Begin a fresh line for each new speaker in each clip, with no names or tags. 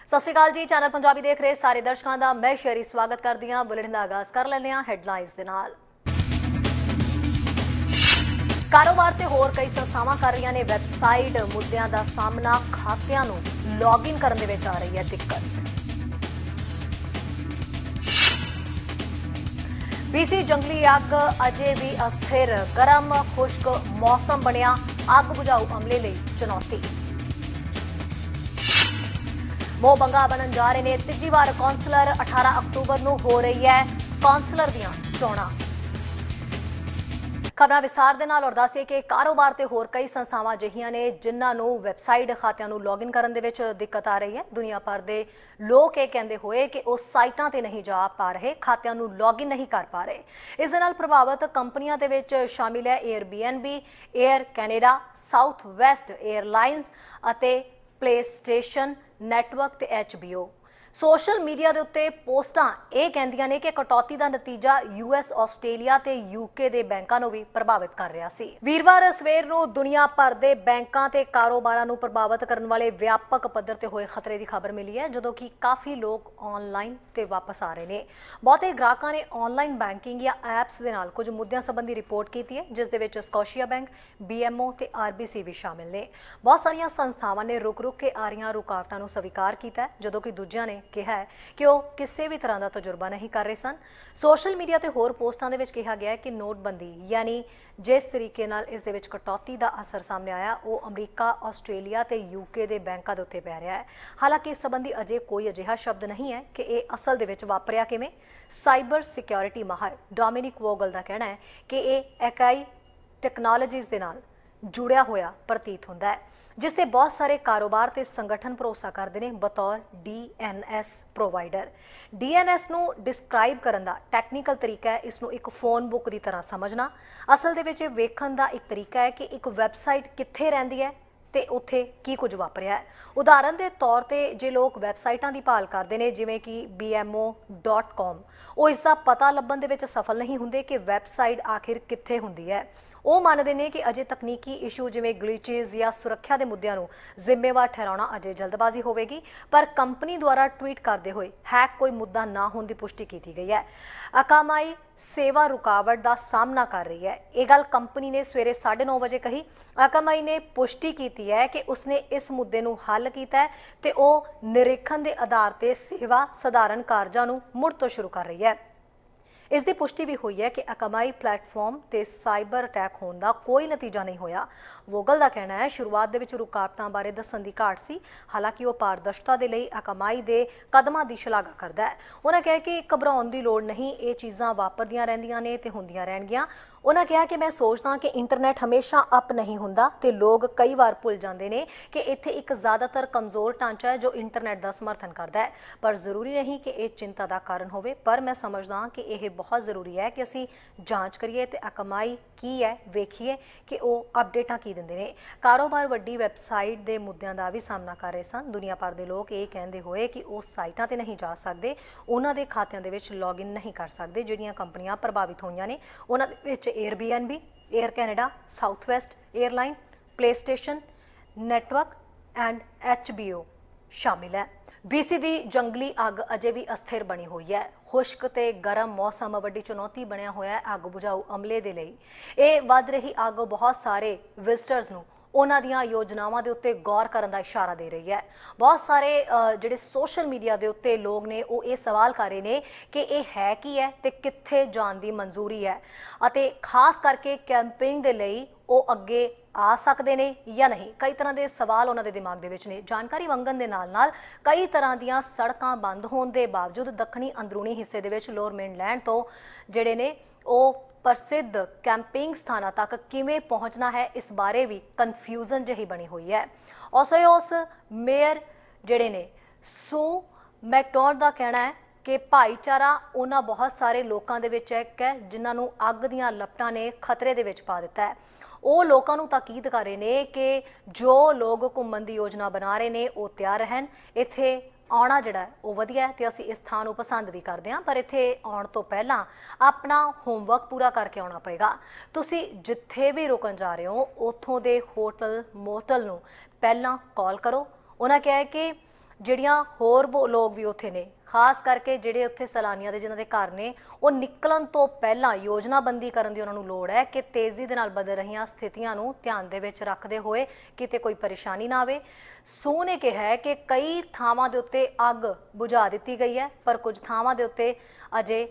सत श्री अकाल जी। चैनल पंजाबी देख रहे सारे दर्शकों का मैं शेरी स्वागत करती हाँ। बुलेटिन का आगाज कर लेने हैडलाइंस दे नाल। कारोबार ते होर कई संस्थावां कर रही ने वैबसाइट मुद्दों का सामना। खातियां नूं लॉगिन करने दे विच आ रही है दिक्कत। बीसी जंगली अग अजे भी अस्थिर। गर्म खुश्क मौसम बनिया अग बुझाऊ अमले लई चुनौती। मोह बंगा बनन जा रहे ने तीजी बार कौंसलर। 18 अक्तूबर नूं हो रही है कौंसलर दीआं चोणां। खबरां विस्तार दे नाल और दस्सिए कि कारोबार ते होर कई संस्थावां अजिहियां ने जिन्हां नूं वैबसाइट खातियां नूं लॉगिन करन दे विच दिक्कत आ रही है। दुनिया भर दे लोग ये कहंदे होए कि उस साइटां ते नहीं जा पा रहे, खातियां नूं लॉगिन नहीं कर पा रहे। इस दे नाल प्रभावित कंपनियां दे विच शामिल है Airbnb, Air Canada, Southwest Airlines अते प्लेस्टेशन नैटवर्क ते HBO। सोशल मीडिया के उत्ते पोस्टां ये कहंदियां ने कि कटौती का नतीजा यूएस, आस्ट्रेलिया ते यूके दे बैंकां नूं भी प्रभावित कर रहा सी। वीरवार सवेर नूं दुनिया भर दे बैंकां ते कारोबारां नूं प्रभावित करने वाले व्यापक पद्धर ते होए खतरे की खबर मिली है, जदों कि काफ़ी लोग ऑनलाइन ते वापस आ रहे हैं। बहुते ग्राहकां ने ऑनलाइन बैंकिंग या ऐप्स दे नाल कुछ मुद्दों संबंधी रिपोर्ट की है, जिस दे विच स्कॉशिया बैंक, BMO ते RBC भी शामिल ने। बहुत सारियां संस्थावां ने रुक रुक के आ रही रुकावटां नूं स्वीकार किया है, जदों कि दूजियां ने कहा है कि वह किसी भी तरह का तजुर्बा नहीं कर रहे सन। सोशल मीडिया ते होर पोस्टां दे विच कहा गया है कि नोटबंदी यानी जिस तरीके नाल इस दे विच कटौती का असर सामने आया वो अमरीका, आस्ट्रेलिया ते यूके दे बैंकां दे उत्ते पै रहा है। हालांकि इस संबंधी अजे कोई अजिहा शब्द नहीं है कि यह असल दे विच वापरिया किवें। साइबर सिक्योरिटी माहर डोमिनिक वोगल का कहना है कि यह एकाई टैक्नोलॉजीज़ दे नाल जुड़िया होया प्रतीत होंदा है, जिसते बहुत सारे कारोबार ते संगठन भरोसा करते हैं बतौर DNS प्रोवाइडर। DNS नूं डिस्क्राइब करन दा टैक्नीकल तरीका है इसनूं एक फोन बुक की तरह समझना। असल दे विच वेखण दा एक तरीका है कि एक वैबसाइट कित्थे रहिंदी है ते उत्थे की कुछ वापरिया है। उदाहरण के तौर पर जे लोग वैबसाइटां की भाल करते हैं जिवें कि BMO.com, वो इसका पता लभण दे विच सफल नहीं हुंदे कि वैबसाइट आखिर कित्थे हुंदी है। वो मानते हैं कि अजे तकनीकी इशू जिवें ग्लिचेज या सुरक्षा के मुद्दों नूं जिम्मेवार ठहराना अजे जल्दबाजी होवेगी, पर कंपनी द्वारा ट्वीट करते हुए हैक कोई मुद्दा ना होने की पुष्टि की गई है। अकामाई सेवा रुकावट का सामना कर रही है। यह गल कंपनी ने सवेरे 9:30 बजे कही। अकामाई ने पुष्टि की है कि उसने इस मुद्दे नूं हल किया है ते वह निरीखण के आधार पर सेवा सधारण कारजां नूं मुड़ तो शुरू कर रही है। इसकी पुष्टि भी हुई है कि अकामाई प्लेटफॉर्म ते साइबर अटैक होने का कोई नतीजा नहीं होया। वोगल का कहना है शुरुआत दे विच रुकावटां बारे दस्सण दी घाट सी, हालांकि वह पारदर्शिता दे लई अकामाई दे कदमां दी शलाघा करदा है। उन्हें कहा कि घबराउण दी लोड़ नहीं, ये चीज़ां वापरदियां रहिंदियां ने ते हुंदियां रहणगियां। उन्हें कहा कि मैं सोचदा कि इंटरनेट हमेशा अप नहीं हुंदा ते लोग कई बार भुल जाते हैं कि इत्थे एक ज़्यादातर कमज़ोर ढांचा है जो इंटरनेट का समर्थन करता है, पर जरूरी नहीं कि यह चिंता का कारण होवे। पर मैं समझदा कि यह बहुत जरूरी है कि असी जांच करिए ते अकामाई की है वेखिए कि वो अपडेटां की दिंदे ने। कारोबार वड्डी वैबसाइट के मुद्दों का भी सामना कर रहे सन। दुनिया भर के लोग ये कहते हुए कि वो साइटां ते नहीं जा सकते, उन्हां दे खातियां दे विच लॉगिन नहीं कर सकते। जिहड़ियां कंपनियां प्रभावित होईयां ने उन्हां दे विच Airbnb, Air Canada, Southwest Airline, PlayStation Network and HBO शामिल है। BC की जंगली अग अजे भी अस्थिर बनी हुई है। खुश्क ते गर्म मौसम वड्डी चुनौती बनया होया है अग बुझाऊ अमले दे लई। ये वध रही अग बहुत सारे विजिटर्स नूं उन्हां दियां योजनावां दे उत्ते गौर करन दा इशारा दे रही है। बहुत सारे जिहड़े सोशल मीडिया दे उत्ते लोग ने वो ये सवाल कर रहे हैं कि ये है की है ते कित्थे जाण दी मंजूरी है, अते खास करके कैंपिंग दे लई वो अगे आ सकते हैं या नहीं। कई तरह के सवाल उन्होंने दिमाग दे विच ने। जानकारी मंगन दे नाल नाल कई तरह दीयां सड़कां बंद होने के बावजूद दक्षिणी अंदरूनी हिस्से दे विच लोअर मेनलैंड तो जिहड़े ने वो प्रसिद्ध कैंपिंग स्थानां तक किवें पहुंचना है, इस बारे भी कन्फ्यूजन जही बनी हुई है। ओसोयोस मेयर जिहड़े ने सू मैकडॉनल्ड का कहना है कि भाईचारा उन्हां बहुत सारे लोगों के विच एक है जिन्हां नूं अग दीयां लपटां ने खतरे दे विच पा दिता है। वो लोगों को ताकीद कर रहे हैं कि जो लोग घूमन की योजना बना रहे हैं वो तैयार रहन। इत्थे आना जिहड़ा है वो वधिया है ते असीं इस थां नूं पसंद भी करते हैं, पर इत्थे आउण तो पहलां अपना होमवर्क पूरा करके आउणा पएगा। तुसीं जिथे भी रुकन जा रहे हो उत्थों दे होटल मोटल नूं पहलां कॉल करो। उन्होंने कहा है कि ਜਿਹੜੀਆਂ ਹੋਰ ਲੋਕ ਵੀ ਉੱਥੇ ਨੇ, ਖਾਸ ਕਰਕੇ ਜਿਹੜੇ ਉੱਥੇ ਸੈਲਾਨੀਆਂ ਦੇ ਜਿਨ੍ਹਾਂ ਦੇ ਘਰ ਨੇ, ਉਹ ਨਿਕਲਣ ਤੋਂ ਪਹਿਲਾਂ ਯੋਜਨਾਬੰਦੀ ਕਰਨ ਦੀ ਉਹਨਾਂ ਨੂੰ ਲੋੜ ਹੈ ਕਿ ਤੇਜ਼ੀ ਦੇ ਨਾਲ ਬਦਲ ਰਹੀਆਂ ਸਥਿਤੀਆਂ ਨੂੰ ਧਿਆਨ ਦੇ ਵਿੱਚ ਰੱਖਦੇ ਹੋਏ ਕਿਤੇ ਕੋਈ ਪਰੇਸ਼ਾਨੀ ਨਾ ਆਵੇ। ਸੂ ਨੇ ਕਿਹਾ ਹੈ ਕਿ ਕਈ ਥਾਵਾਂ ਦੇ ਉੱਤੇ ਅੱਗ ਬੁਝਾ ਦਿੱਤੀ ਗਈ ਹੈ, ਪਰ ਕੁਝ ਥਾਵਾਂ ਦੇ ਉੱਤੇ ਅਜੇ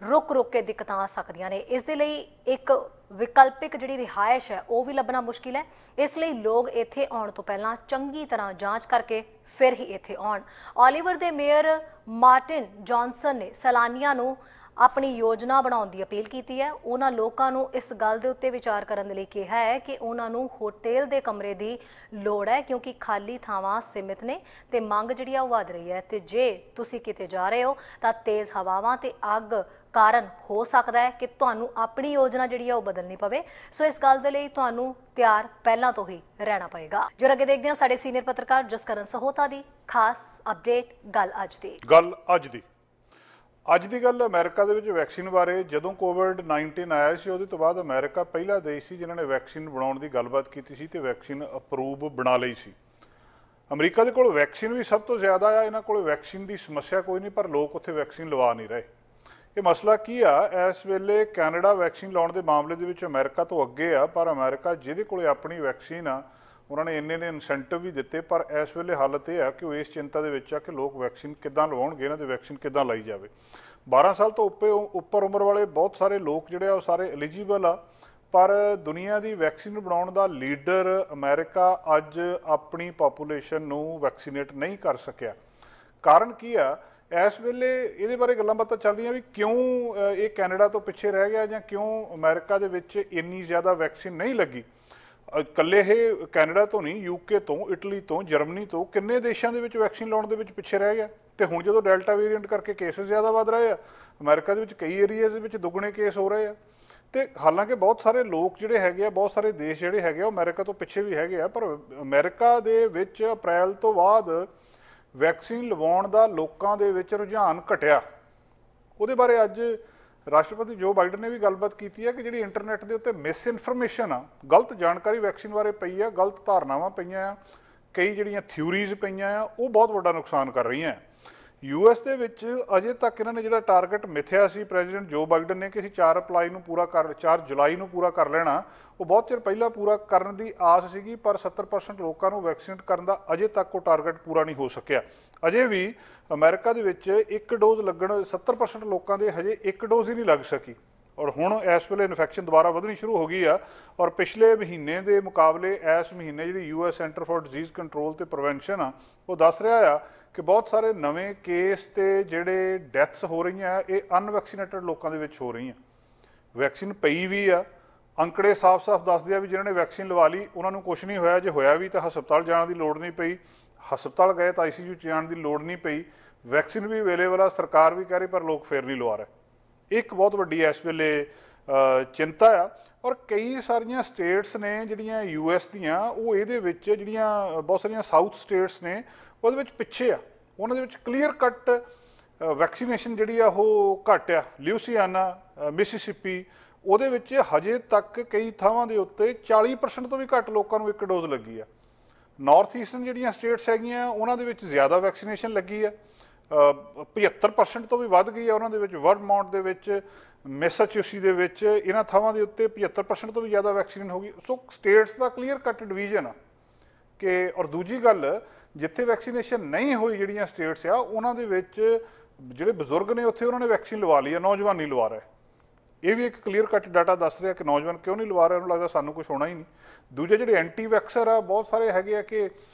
रुक रुक के दिक्कत आ सकदियां ने। इस दे लई एक विकल्पिक जिहड़ी रिहायश है वो भी लभना मुश्किल है, इसलिए लोग इत्थे आउण तो पहलां चंगी तरह जांच करके फिर ही इत्थे आउण। ओलिवर दे मेयर मार्टिन जॉनसन ने सैलानियां नूं अपनी योजना बनाउण दी अपील कीती है। उन्हां लोकां नूं इस गल दे उत्ते विचार करन दे लई कहा है कि उन्हां नूं होटल दे कमरे दी लोड़ है, क्योंकि खाली थावां सीमित ने ते मंग जिहड़ी आ वध रही है। ते जे तुसीं किते जा रहे हो तां तेज़ हवावां ते अग कारण हो सकता है कि तुहानूं अपनी योजना जिहड़ी है वो बदलनी पवे। सो इस गल दे लई तुहानूं तैयार पहलां तो ही रहना पएगा। जो अगे देखदे हां साडे सीनियर पत्रकार जसकरण सहोता दी खास अपडेट गल
ਅੱਜ ਦੀ ਗੱਲ ਅਮਰੀਕਾ ਦੇ ਵਿੱਚ ਵੈਕਸੀਨ ਬਾਰੇ। ਜਦੋਂ ਕੋਵਿਡ-19 ਆਇਆ ਸੀ ਉਹਦੇ ਤੋਂ ਬਾਅਦ ਅਮਰੀਕਾ ਪਹਿਲਾ ਦੇਸ਼ ਸੀ ਜਿਨ੍ਹਾਂ ਨੇ ਵੈਕਸੀਨ ਬਣਾਉਣ ਦੀ ਗੱਲਬਾਤ ਕੀਤੀ ਸੀ ਤੇ ਵੈਕਸੀਨ ਅਪਰੂਵ ਬਣਾ ਲਈ ਸੀ। ਅਮਰੀਕਾ ਦੇ ਕੋਲ ਵੈਕਸੀਨ ਵੀ ਸਭ ਤੋਂ ਜ਼ਿਆਦਾ ਆ, ਇਹਨਾਂ ਕੋਲ ਵੈਕਸੀਨ ਦੀ ਸਮੱਸਿਆ ਕੋਈ ਨਹੀਂ, ਪਰ ਲੋਕ ਉੱਥੇ ਵੈਕਸੀਨ ਲਵਾ ਨਹੀਂ ਰਹੇ। ਇਹ ਮਸਲਾ ਕੀ ਆ? ਇਸ ਵੇਲੇ ਕੈਨੇਡਾ ਵੈਕਸੀਨ ਲਾਉਣ ਦੇ ਮਾਮਲੇ ਦੇ ਵਿੱਚ ਅਮਰੀਕਾ ਤੋਂ ਅੱਗੇ ਆ, ਪਰ ਅਮਰੀਕਾ ਜਿਹਦੇ ਕੋਲ ਆਪਣੀ ਵੈਕਸੀਨ ਆ ਉਹਨਾਂ ਨੇ ਇੰਨੇ ਇਨਸੈਂਟਿਵ ਵੀ ਦਿੱਤੇ, ਪਰ ਇਸ ਵੇਲੇ ਹਾਲਤ ਇਹ ਆ ਕਿ ਉਹ ਇਸ ਚਿੰਤਾ ਦੇ ਵਿੱਚ ਆ ਕਿ ਲੋਕ ਵੈਕਸੀਨ ਕਿੱਦਾਂ ਲਵਾਉਣਗੇ, ਇਹਨਾਂ ਦੀ ਵੈਕਸੀਨ ਕਿੱਦਾਂ ਲਾਈ ਜਾਵੇ। 12 ਸਾਲ ਤੋਂ ਉੱਪਰ ਉਮਰ ਵਾਲੇ ਬਹੁਤ ਸਾਰੇ ਲੋਕ ਜਿਹੜੇ ਆ ਉਹ ਸਾਰੇ ਐਲੀਜੀਬਲ ਆ, ਪਰ ਦੁਨੀਆ ਦੀ ਵੈਕਸੀਨ ਬਣਾਉਣ ਦਾ ਲੀਡਰ ਅਮਰੀਕਾ ਅੱਜ ਆਪਣੀ ਪਾਪੂਲੇਸ਼ਨ ਨੂੰ ਵੈਕਸੀਨੇਟ ਨਹੀਂ ਕਰ ਸਕਿਆ। ਕਾਰਨ ਕੀ ਆ? ਇਸ ਵੇਲੇ ਇਹਦੇ ਬਾਰੇ ਗੱਲਾਂ ਬਾਤਾਂ ਚੱਲ ਰਹੀਆਂ ਵੀ ਕਿਉਂ ਇਹ ਕੈਨੇਡਾ ਤੋਂ ਪਿੱਛੇ ਰਹਿ ਗਿਆ ਜਾਂ ਕਿਉਂ ਅਮਰੀਕਾ ਦੇ ਵਿੱਚ ਇੰਨੀ ਜ਼ਿਆਦਾ ਵੈਕਸੀਨ ਨਹੀਂ ਲੱਗੀ। ਇਕੱਲੇ ਇਹ ਕੈਨੇਡਾ ਤੋਂ ਨਹੀਂ, ਯੂਕੇ ਤੋਂ, ਇਟਲੀ ਤੋਂ, ਜਰਮਨੀ ਤੋਂ, ਕਿੰਨੇ ਦੇਸ਼ਾਂ ਦੇ ਵਿੱਚ ਵੈਕਸੀਨ ਲਾਉਣ ਦੇ ਵਿੱਚ ਪਿੱਛੇ ਰਹਿ ਗਿਆ। ਤੇ ਹੁਣ ਜਦੋਂ ਡੈਲਟਾ ਵੇਰੀਐਂਟ ਕਰਕੇ ਕੇਸਿਸ ਜ਼ਿਆਦਾ ਵੱਧ ਰਹੇ ਆ, ਅਮਰੀਕਾ ਦੇ ਵਿੱਚ ਕਈ ਏਰੀਆਜ਼ ਦੇ ਵਿੱਚ ਦੁੱਗਣੇ ਕੇਸ ਹੋ ਰਹੇ ਆ। ਤੇ ਹਾਲਾਂਕਿ ਬਹੁਤ ਸਾਰੇ ਲੋਕ ਜਿਹੜੇ ਹੈਗੇ ਆ, ਬਹੁਤ ਸਾਰੇ ਦੇਸ਼ ਜਿਹੜੇ ਹੈਗੇ ਆ ਉਹ ਅਮਰੀਕਾ ਤੋਂ ਪਿੱਛੇ ਵੀ ਹੈਗੇ ਆ, ਪਰ ਅਮਰੀਕਾ ਦੇ ਵਿੱਚ ਅਪ੍ਰੈਲ ਤੋਂ ਬਾਅਦ ਵੈਕਸੀਨ ਲਵਾਉਣ ਦਾ ਲੋਕਾਂ ਦੇ ਵਿੱਚ ਰੁਝਾਨ ਘਟਿਆ। ਉਹਦੇ ਬਾਰੇ ਅੱਜ ਰਾਸ਼ਟਰਪਤੀ ਜੋ ਬਾਈਡਨ ਨੇ ਵੀ ਗੱਲਬਾਤ ਕੀਤੀ ਹੈ ਕਿ ਜਿਹੜੀ ਇੰਟਰਨੈਟ ਦੇ ਉੱਤੇ ਮਿਸ ਇਨਫੋਰਮੇਸ਼ਨ ਆ, ਗਲਤ ਜਾਣਕਾਰੀ ਵੈਕਸੀਨ ਬਾਰੇ ਪਈ ਆ, ਗਲਤ ਧਾਰਨਾਵਾਂ ਪਈਆਂ ਆ, ਕਈ ਜਿਹੜੀਆਂ ਥਿਊਰੀਜ਼ ਪਈਆਂ ਆ, ਉਹ ਬਹੁਤ ਵੱਡਾ ਨੁਕਸਾਨ ਕਰ ਰਹੀਆਂ। US ਦੇ ਵਿੱਚ ਅਜੇ ਤੱਕ ਇਹਨਾਂ ਨੇ ਜਿਹੜਾ ਟਾਰਗੇਟ ਮਿਥਿਆ ਸੀ ਪ੍ਰੈਜ਼ੀਡੈਂਟ ਜੋ ਬਾਈਡਨ ਨੇ ਕਿ ਅਸੀਂ 4 ਜੁਲਾਈ ਨੂੰ ਪੂਰਾ ਕਰ ਲੈਣਾ, ਉਹ ਬਹੁਤ ਚਿਰ ਪਹਿਲਾਂ ਪੂਰਾ ਕਰਨ ਦੀ ਆਸ ਸੀਗੀ, ਪਰ 70% ਲੋਕਾਂ ਨੂੰ ਵੈਕਸੀਨੇਟ ਕਰਨ ਦਾ ਅਜੇ ਤੱਕ ਉਹ ਟਾਰਗੇਟ ਪੂਰਾ ਨਹੀਂ ਹੋ ਸਕਿਆ। ਅਜੇ ਵੀ ਅਮਰੀਕਾ ਦੇ ਵਿੱਚ ਇੱਕ ਡੋਜ਼ ਲੱਗਣ 70% ਲੋਕਾਂ ਦੇ ਹਜੇ ਇੱਕ ਡੋਜ਼ ਹੀ ਨਹੀਂ ਲੱਗ ਸਕੀ। ਔਰ ਹੁਣ ਇਸ ਵੇਲੇ ਇਨਫੈਕਸ਼ਨ ਦੁਬਾਰਾ ਵਧਣੀ ਸ਼ੁਰੂ ਹੋ ਗਈ ਆ, ਔਰ ਪਿਛਲੇ ਮਹੀਨੇ ਦੇ ਮੁਕਾਬਲੇ ਇਸ ਮਹੀਨੇ ਜਿਹੜੀ US center for disease control ਤੇ ਪ੍ਰੀਵੈਂਸ਼ਨ ਆ ਉਹ ਦੱਸ ਰਿਹਾ ਆ ਕਿ ਬਹੁਤ ਸਾਰੇ ਨਵੇਂ ਕੇਸ ਤੇ ਜਿਹੜੇ ਡੈਥਸ ਹੋ ਰਹੀਆਂ ਇਹ ਅਨਵੈਕਸੀਨੇਟਡ ਲੋਕਾਂ ਦੇ ਵਿੱਚ ਹੋ ਰਹੀਆਂ। ਵੈਕਸੀਨ ਪਈ ਵੀ ਆ, ਅੰਕੜੇ ਸਾਫ਼-ਸਾਫ਼ ਦੱਸਦੇ ਆ ਵੀ ਜਿਨ੍ਹਾਂ ਨੇ ਵੈਕਸੀਨ ਲਵਾ ਲਈ ਉਹਨਾਂ ਨੂੰ ਕੁਝ ਨਹੀਂ ਹੋਇਆ, ਜੇ ਹੋਇਆ ਵੀ ਤਾਂ ਹਸਪਤਾਲ ਜਾਣ ਦੀ ਲੋੜ ਨਹੀਂ ਪਈ, ਹਸਪਤਾਲ ਗਏ ਤਾਂ ICU 'ਚ ਜਾਣ ਦੀ ਲੋੜ ਨਹੀਂ ਪਈ, ਵੈਕਸੀਨ ਵੀ ਅਵੇਲੇਬਲ ਆ, ਸਰਕਾਰ ਵੀ ਕਹਿ ਰਹੀ, ਪਰ ਲੋਕ ਫਿਰ ਨਹੀਂ ਲਵਾ ਰਹੇ। ਇੱਕ ਬਹੁਤ ਵੱਡੀ ਇਸ ਵੇਲੇ ਚਿੰਤਾ ਆ। ਔਰ ਕਈ ਸਾਰੀਆਂ ਸਟੇਟਸ ਨੇ ਜਿਹੜੀਆਂ US ਦੀਆਂ, ਉਹ ਇਹਦੇ ਵਿੱਚ ਜਿਹੜੀਆਂ ਬਹੁਤ ਸਾਰੀਆਂ ਸਾਊਥ ਸਟੇਟਸ ਨੇ ਉਹਦੇ ਵਿੱਚ ਪਿੱਛੇ ਆ, ਉਹਨਾਂ ਦੇ ਵਿੱਚ ਕਲੀਅਰ ਕੱਟ ਵੈਕਸੀਨੇਸ਼ਨ ਜਿਹੜੀ ਆ ਉਹ ਘੱਟ ਆ। ਲਿਊਸੀਆਨਾ, ਮਿਸੀਸਿਪੀ, ਉਹਦੇ ਵਿੱਚ ਹਜੇ ਤੱਕ ਕਈ ਥਾਵਾਂ ਦੇ ਉੱਤੇ 40% ਤੋਂ ਵੀ ਘੱਟ ਲੋਕਾਂ ਨੂੰ ਇੱਕ ਡੋਜ਼ ਲੱਗੀ ਆ। ਨਾਰਥ ਈਸਟਰਨ ਜਿਹੜੀਆਂ ਸਟੇਟਸ ਹੈਗੀਆਂ ਉਹਨਾਂ ਦੇ ਵਿੱਚ ਜ਼ਿਆਦਾ ਵੈਕਸੀਨੇਸ਼ਨ ਲੱਗੀ ਆ, 75% ਤੋਂ ਵੀ ਵੱਧ ਗਈ ਆ ਉਹਨਾਂ ਦੇ ਵਿੱਚ। ਵਰਮੌਂਟ ਦੇ ਵਿੱਚ, ਮੈਸਾਚੂਸੀ ਦੇ ਵਿੱਚ, ਇਹਨਾਂ ਥਾਵਾਂ ਦੇ ਉੱਤੇ 75% ਤੋਂ ਵੀ ਜ਼ਿਆਦਾ ਵੈਕਸੀਨ ਹੋ ਗਈ। ਸੋ ਸਟੇਟਸ ਦਾ ਕਲੀਅਰ ਕੱਟ ਡਿਵੀਜ਼ਨ ਆ ਕਿ, ਔਰ ਦੂਜੀ ਗੱਲ ਜਿੱਥੇ ਵੈਕਸੀਨੇਸ਼ਨ ਨਹੀਂ ਹੋਈ ਜਿਹੜੀਆਂ ਸਟੇਟਸ ਆ ਉਹਨਾਂ ਦੇ ਵਿੱਚ ਜਿਹੜੇ ਬਜ਼ੁਰਗ ਨੇ ਉੱਥੇ ਉਹਨਾਂ ਨੇ ਵੈਕਸੀਨ ਲਵਾ ਲਈ ਆ, ਨੌਜਵਾਨ ਨਹੀਂ ਲਵਾ ਰਹੇ। ਇਹ ਵੀ ਇੱਕ ਕਲੀਅਰ ਕੱਟ ਡਾਟਾ ਦੱਸ ਰਿਹਾ ਕਿ ਨੌਜਵਾਨ ਕਿਉਂ ਨਹੀਂ ਲਵਾ ਰਹੇ, ਉਹਨੂੰ ਲੱਗਦਾ ਸਾਨੂੰ ਕੁਝ ਹੋਣਾ ਹੀ ਨਹੀਂ। ਦੂਜੇ ਜਿਹੜੇ ਐਂਟੀ ਵੈਕਸਰ ਆ ਬਹੁਤ ਸਾਰੇ ਹੈਗੇ ਆ ਕਿ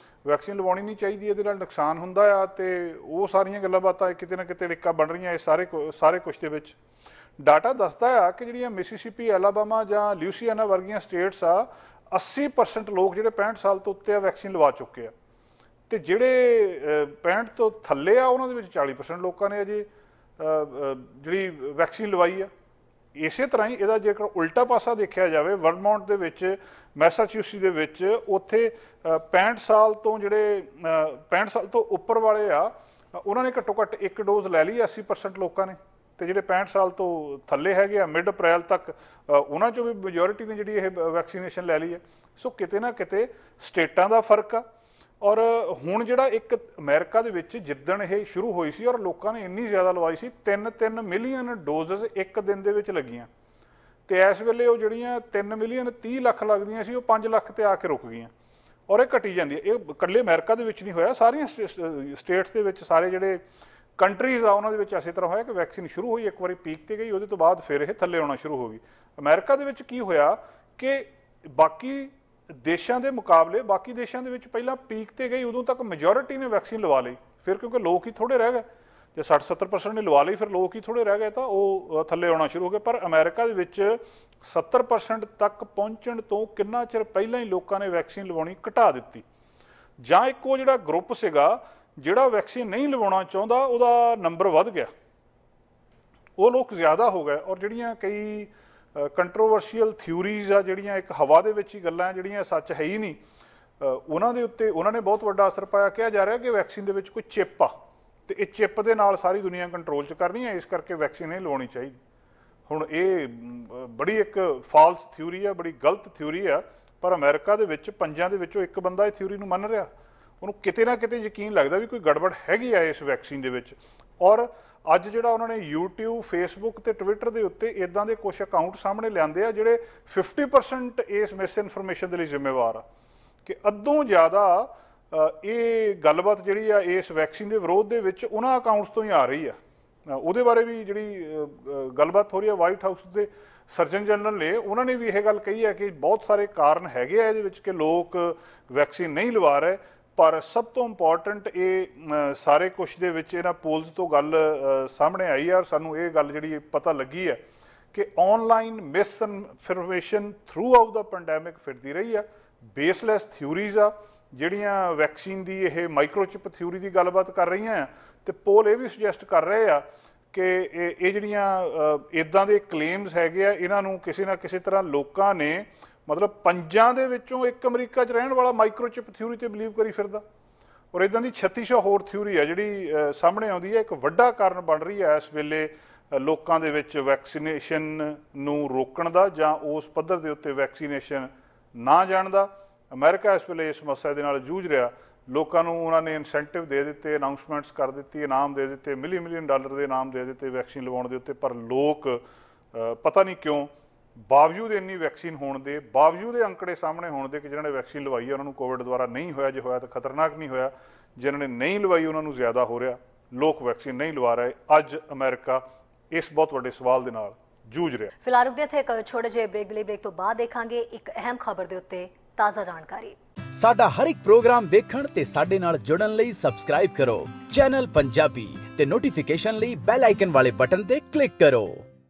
ਵੈਕਸੀਨ ਲਵਾਉਣੀ ਨਹੀਂ ਚਾਹੀਦੀ, ਇਹਦੇ ਨਾਲ ਨੁਕਸਾਨ ਹੁੰਦਾ ਆ, ਤੇ ਉਹ ਸਾਰੀਆਂ ਗੱਲਾਂ ਬਾਤਾਂ ਕਿਤੇ ਨਾ ਕਿਤੇ ਲਿੱਕਾ ਬਣ ਰਹੀਆਂ। ਇਹ ਸਾਰੇ ਕੁਛ ਦੇ ਵਿੱਚ ਡਾਟਾ ਦੱਸਦਾ ਆ ਕਿ ਜਿਹੜੀਆਂ ਮਿਸੀਸਿਪੀ, ਐਲਾਬਾਮਾ ਜਾਂ ਲਿਊਸੀਆਨਾ ਵਰਗੀਆਂ ਸਟੇਟਸ ਆ 80% ਲੋਕ ਜਿਹੜੇ 65 ਸਾਲ ਤੋਂ ਉੱਤੇ ਆ ਵੈਕਸੀਨ ਲਵਾ ਚੁੱਕੇ ਆ, ਤੇ ਜਿਹੜੇ 65 ਤੋਂ ਥੱਲੇ ਆ ਉਹਨਾਂ ਦੇ ਵਿੱਚ 40% ਲੋਕਾਂ ਨੇ ਅਜੇ ਜਿਹੜੀ ਵੈਕਸੀਨ ਲਵਾਈ ਆ। ਇਸੇ ਤਰ੍ਹਾਂ ਹੀ ਇਹਦਾ ਜੇਕਰ ਉਲਟਾ ਪਾਸਾ ਦੇਖਿਆ ਜਾਵੇ, ਵਰਮੌਂਟ ਦੇ ਵਿੱਚ, ਮੈਸਾਚੂਸੀ ਦੇ ਵਿੱਚ, ਉੱਥੇ 65 ਸਾਲ ਤੋਂ ਜਿਹੜੇ 65 ਸਾਲ ਤੋਂ ਉੱਪਰ ਵਾਲੇ ਆ ਉਹਨਾਂ ਨੇ ਘੱਟੋ ਘੱਟ ਇੱਕ ਡੋਜ਼ ਲੈ ਲਈ 80% ਲੋਕਾਂ ਨੇ, ਤੇ ਜਿਹੜੇ 65 ਸਾਲ ਤੋਂ ਥੱਲੇ ਹੈਗੇ ਆ ਮਿਡ ਅਪ੍ਰੈਲ ਤੱਕ ਉਹਨਾਂ 'ਚੋਂ ਵੀ ਮੈਜੋਰਿਟੀ ਨੇ ਜਿਹੜੀ ਇਹ ਵੈਕਸੀਨੇਸ਼ਨ ਲੈ ਲਈ ਹੈ। ਸੋ ਕਿਤੇ ਨਾ ਕਿਤੇ ਸਟੇਟਾਂ ਦਾ ਫਰਕ ਆ, ਔਰ ਹੁਣ ਜਿਹੜਾ ਇੱਕ ਅਮਰੀਕਾ ਦੇ ਵਿੱਚ ਜਿੱਦਣ ਇਹ ਸ਼ੁਰੂ ਹੋਈ ਸੀ ਔਰ ਲੋਕਾਂ ਨੇ ਇੰਨੀ ਜ਼ਿਆਦਾ ਲਵਾਈ ਸੀ 3 ਮਿਲੀਅਨ ਡੋਜ਼ਸ ਇੱਕ ਦਿਨ ਦੇ ਵਿੱਚ ਲੱਗੀਆਂ ਤੇ ਇਸ ਵੇਲੇ ਉਹ ਜਿਹੜੀਆਂ 3 ਮਿਲੀਅਨ 30 ਲੱਖ ਲੱਗਦੀਆਂ ਸੀ ਉਹ 5 ਲੱਖ ਤੇ ਆ ਕੇ ਰੁਕ ਗਈਆਂ ਔਰ ਇਹ ਘਟੀ ਜਾਂਦੀ ਹੈ। ਇਹ ਇਕੱਲੇ ਅਮਰੀਕਾ ਦੇ ਵਿੱਚ ਨਹੀਂ ਹੋਇਆ, ਸਾਰੀਆਂ ਸਟੇਟਸ ਦੇ ਵਿੱਚ ਸਾਰੇ ਜਿਹੜੇ ਕੰਟਰੀਜ਼ ਆ ਉਹਨਾਂ ਦੇ ਵਿੱਚ ਇਸੇ ਤਰ੍ਹਾਂ ਹੋਇਆ ਕਿ ਵੈਕਸੀਨ ਸ਼ੁਰੂ ਹੋਈ, ਇੱਕ ਵਾਰੀ ਪੀਕ ਤੇ ਗਈ, ਉਹਦੇ ਤੋਂ ਬਾਅਦ ਫਿਰ ਇਹ ਥੱਲੇ ਆਉਣਾ ਸ਼ੁਰੂ ਹੋ ਗਈ। ਅਮਰੀਕਾ ਦੇ ਵਿੱਚ ਕੀ ਹੋਇਆ ਕਿ ਬਾਕੀ ਦੇਸ਼ਾਂ ਦੇ ਮੁਕਾਬਲੇ ਬਾਕੀ ਦੇਸ਼ਾਂ ਦੇ ਵਿੱਚ ਪਹਿਲਾਂ ਪੀਕ ਤੇ ਗਈ, ਉਦੋਂ ਤੱਕ ਮੈਜੋਰਿਟੀ ਨੇ ਵੈਕਸੀਨ ਲਵਾ ਲਈ, ਫਿਰ ਕਿਉਂਕਿ ਲੋਕ ਹੀ ਥੋੜੇ ਰਹਿ ਗਏ, ਜੇ 60-70% ਨੇ ਲਵਾ ਲਈ ਫਿਰ ਲੋਕ ਹੀ ਥੋੜੇ ਰਹਿ ਗਏ ਤਾਂ ਉਹ ਥੱਲੇ ਆਉਣਾ ਸ਼ੁਰੂ ਹੋ ਗਏ। ਪਰ ਅਮਰੀਕਾ ਦੇ ਵਿੱਚ 70% ਤੱਕ ਪਹੁੰਚਣ ਤੋਂ ਕਿੰਨਾ ਚਿਰ ਪਹਿਲਾਂ ਹੀ ਲੋਕਾਂ ਨੇ ਵੈਕਸੀਨ ਲਵਾਉਣੀ ਘਟਾ ਦਿੱਤੀ, ਜਾਂ ਇੱਕ ਉਹ ਜਿਹੜਾ ਗਰੁੱਪ ਸੀਗਾ ਜਿਹੜਾ ਵੈਕਸੀਨ ਨਹੀਂ ਲਵਾਉਣਾ ਚਾਹੁੰਦਾ ਉਹਦਾ ਨੰਬਰ ਵੱਧ ਗਿਆ, ਉਹ ਲੋਕ ਜ਼ਿਆਦਾ ਹੋ ਗਏ। ਔਰ ਜਿਹੜੀਆਂ ਕਈ ਕੰਟਰੋਵਰਸ਼ੀਅਲ ਥਿਊਰੀਜ਼ ਆ, ਜਿਹੜੀਆਂ ਇੱਕ ਹਵਾ ਦੇ ਵਿੱਚ ਹੀ ਗੱਲਾਂ ਜਿਹੜੀਆਂ ਸੱਚ ਹੈ ਹੀ ਨਹੀਂ, ਉਹਨਾਂ ਦੇ ਉੱਤੇ ਉਹਨਾਂ ਨੇ ਬਹੁਤ ਵੱਡਾ ਅਸਰ ਪਾਇਆ। ਕਿਹਾ ਜਾ ਰਿਹਾ ਕਿ ਵੈਕਸੀਨ ਦੇ ਵਿੱਚ ਕੋਈ ਚਿੱਪ ਆ ਤੇ ਇਹ ਚਿੱਪ ਦੇ ਨਾਲ ਸਾਰੀ ਦੁਨੀਆ ਕੰਟਰੋਲ 'ਚ ਕਰਨੀ ਹੈ, ਇਸ ਕਰਕੇ ਵੈਕਸੀਨ ਨਹੀਂ ਲਵਾਉਣੀ ਚਾਹੀਦੀ। ਹੁਣ ਇਹ ਬੜੀ ਇੱਕ ਫਾਲਸ ਥਿਊਰੀ ਆ, ਬੜੀ ਗਲਤ ਥਿਊਰੀ ਆ, ਪਰ ਅਮਰੀਕਾ ਦੇ ਵਿੱਚ 5 ਦੇ ਵਿੱਚੋਂ ਇੱਕ ਬੰਦਾ ਇਹ ਥਿਊਰੀ ਨੂੰ ਮੰਨ ਰਿਹਾ, ਉਹਨੂੰ ਕਿਤੇ ਨਾ ਕਿਤੇ ਯਕੀਨ ਲੱਗਦਾ ਵੀ ਕੋਈ ਗੜਬੜ ਹੈਗੀ ਆ ਇਸ ਵੈਕਸੀਨ ਦੇ ਵਿੱਚ। ਔਰ ਅੱਜ ਜਿਹੜਾ ਉਹਨਾਂ ਨੇ YouTube, Facebook ਤੇ Twitter ਦੇ ਉੱਤੇ ਇਦਾਂ ਦੇ ਕੁਝ ਅਕਾਊਂਟ ਸਾਹਮਣੇ ਲਿਆਂਦੇ ਆ ਜਿਹੜੇ 50% ਇਸ ਮਿਸ ਇਨਫੋਰਮੇਸ਼ਨ ਦੇ ਲਈ ਜ਼ਿੰਮੇਵਾਰ ਆ, ਕਿ ਅੱਧੋਂ ਜ਼ਿਆਦਾ ਇਹ ਗੱਲਬਾਤ ਜਿਹੜੀ ਆ ਇਸ ਵੈਕਸੀਨ ਦੇ ਵਿਰੋਧ ਦੇ ਵਿੱਚ ਉਹਨਾਂ ਅਕਾਊਂਟਸ ਤੋਂ ਹੀ ਆ ਰਹੀ ਆ। ਉਹਦੇ ਬਾਰੇ ਵੀ ਜਿਹੜੀ ਗੱਲਬਾਤ ਹੋ ਰਹੀ ਹੈ, ਵਾਈਟ ਹਾਊਸ ਦੇ ਸਰਜਨ ਜਨਰਲ ਨੇ ਉਹਨਾਂ ਨੇ ਵੀ ਇਹ ਗੱਲ ਕਹੀ ਹੈ ਕਿ ਬਹੁਤ ਸਾਰੇ ਕਾਰਨ ਹੈਗੇ ਆ ਇਹਦੇ ਵਿੱਚ ਕਿ ਲੋਕ ਵੈਕਸੀਨ ਨਹੀਂ ਲਵਾ ਰਹੇ, ਪਰ ਸਭ ਤੋਂ ਇੰਪੋਰਟੈਂਟ ਇਹ ਸਾਰੇ ਕੁਛ ਦੇ ਵਿੱਚ ਇਹਨਾਂ ਪੋਲਸ ਤੋਂ ਗੱਲ ਸਾਹਮਣੇ ਆਈ ਹੈ ਔਰ ਸਾਨੂੰ ਇਹ ਗੱਲ ਜਿਹੜੀ ਪਤਾ ਲੱਗੀ ਹੈ ਕਿ online misinformation throughout the pandemic ਫਿਰਦੀ ਰਹੀ ਆ, ਬੇਸਲੈਸ ਥਿਊਰੀਜ਼ ਆ ਜਿਹੜੀਆਂ ਵੈਕਸੀਨ ਦੀ ਇਹ ਮਾਈਕਰੋਚਿਪ ਥਿਊਰੀ ਦੀ ਗੱਲਬਾਤ ਕਰ ਰਹੀਆਂ ਆ, ਤੇ ਪੋਲ ਇਹ ਵੀ ਸੁਜੈਸਟ ਕਰ ਰਹੇ ਆ ਕਿ ਇਹ ਜਿਹੜੀਆਂ ਇਦਾਂ ਦੇ ਕਲੇਮਸ ਹੈਗੇ ਆ, ਇਹਨਾਂ ਨੂੰ ਕਿਸੇ ਨਾ ਕਿਸੇ ਤਰ੍ਹਾਂ ਲੋਕਾਂ ਨੇ ਮਤਲਬ 5 ਦੇ ਵਿੱਚੋਂ ਇੱਕ ਅਮਰੀਕਾ 'ਚ ਰਹਿਣ ਵਾਲਾ ਮਾਈਕਰੋਚਿਪ ਥਿਊਰੀ ਤੇ ਬਿਲੀਵ ਕਰੀ ਫਿਰਦਾ, ਔਰ ਇਦਾਂ ਦੀ 3600 ਹੋਰ ਥਿਊਰੀ ਆ ਜਿਹੜੀ ਸਾਹਮਣੇ ਆਉਂਦੀ ਹੈ। ਇੱਕ ਵੱਡਾ ਕਾਰਨ ਬਣ ਰਹੀ ਹੈ ਇਸ ਵੇਲੇ ਲੋਕਾਂ ਦੇ ਵਿੱਚ ਵੈਕਸੀਨੇਸ਼ਨ ਨੂੰ ਰੋਕਣ ਦਾ ਜਾਂ ਉਸ ਪੱਧਰ ਦੇ ਉੱਤੇ ਵੈਕਸੀਨੇਸ਼ਨ ਨਾ ਜਾਣ ਦਾ। ਅਮਰੀਕਾ ਇਸ ਵੇਲੇ ਇਸ ਸਮੱਸਿਆ ਦੇ ਨਾਲ ਜੂਝ ਰਿਹਾ, ਲੋਕਾਂ ਨੂੰ ਉਹਨਾਂ ਨੇ ਇਨਸੈਂਟਿਵ ਦੇ ਦਿੱਤੇ, ਅਨਾਊਂਸਮੈਂਟਸ ਕਰ ਦਿੱਤੀ, ਇਨਾਮ ਦੇ ਦਿੱਤੇ, ਮਿਲੀਅਨ ਡਾਲਰ ਦੇ ਇਨਾਮ ਦੇ ਦਿੱਤੇ ਵੈਕਸੀਨ ਲਵਾਉਣ ਦੇ ਉੱਤੇ, ਪਰ ਲੋਕ ਪਤਾ ਨਹੀਂ ਕਿਉਂ ਬਾਵਜੂਦ ਇੰਨੀ ਵੈਕਸੀਨ ਹੋਣ ਦੇ ਬਾਵਜੂਦ ਇਹ ਅੰਕੜੇ ਸਾਹਮਣੇ ਹੋਣ ਦੇ ਕਿ ਜਿਹਨਾਂ ਨੇ ਵੈਕਸੀਨ ਲਵਾਈ ਹੈ ਉਹਨਾਂ ਨੂੰ ਕੋਵਿਡ ਦੁਆਰਾ ਨਹੀਂ ਹੋਇਆ, ਜੇ ਹੋਇਆ ਤਾਂ ਖਤਰਨਾਕ ਨਹੀਂ ਹੋਇਆ, ਜਿਹਨਾਂ ਨੇ ਨਹੀਂ ਲਵਾਈ ਉਹਨਾਂ ਨੂੰ ਜ਼ਿਆਦਾ ਹੋ ਰਿਹਾ, ਲੋਕ ਵੈਕਸੀਨ ਨਹੀਂ ਲਵਾ ਰਹੇ। ਅੱਜ ਅਮਰੀਕਾ ਇਸ ਬਹੁਤ ਵੱਡੇ ਸਵਾਲ ਦੇ ਨਾਲ ਜੂਝ ਰਿਹਾ।
ਫਿਲਹਾਲ ਰੁਕਦੇ ਇੱਥੇ ਇੱਕ ਛੋਟੇ ਜਿਹੇ ਬ੍ਰੇਕ ਤੋਂ ਬਾਅਦ ਦੇਖਾਂਗੇ ਇੱਕ ਅਹਿਮ ਖਬਰ ਦੇ ਉੱਤੇ ਤਾਜ਼ਾ ਜਾਣਕਾਰੀ।
ਸਾਡਾ ਹਰ ਇੱਕ ਪ੍ਰੋਗਰਾਮ ਦੇਖਣ ਤੇ ਸਾਡੇ ਨਾਲ ਜੁੜਨ ਲਈ ਸਬਸਕ੍ਰਾਈਬ ਕਰੋ ਚੈਨਲ ਪੰਜਾਬੀ ਤੇ ਨੋਟੀਫਿਕੇਸ਼ਨ ਲਈ ਬੈਲ ਆਈਕਨ ਵਾਲੇ ਬਟਨ ਤੇ ਕਲਿੱਕ ਕਰੋ।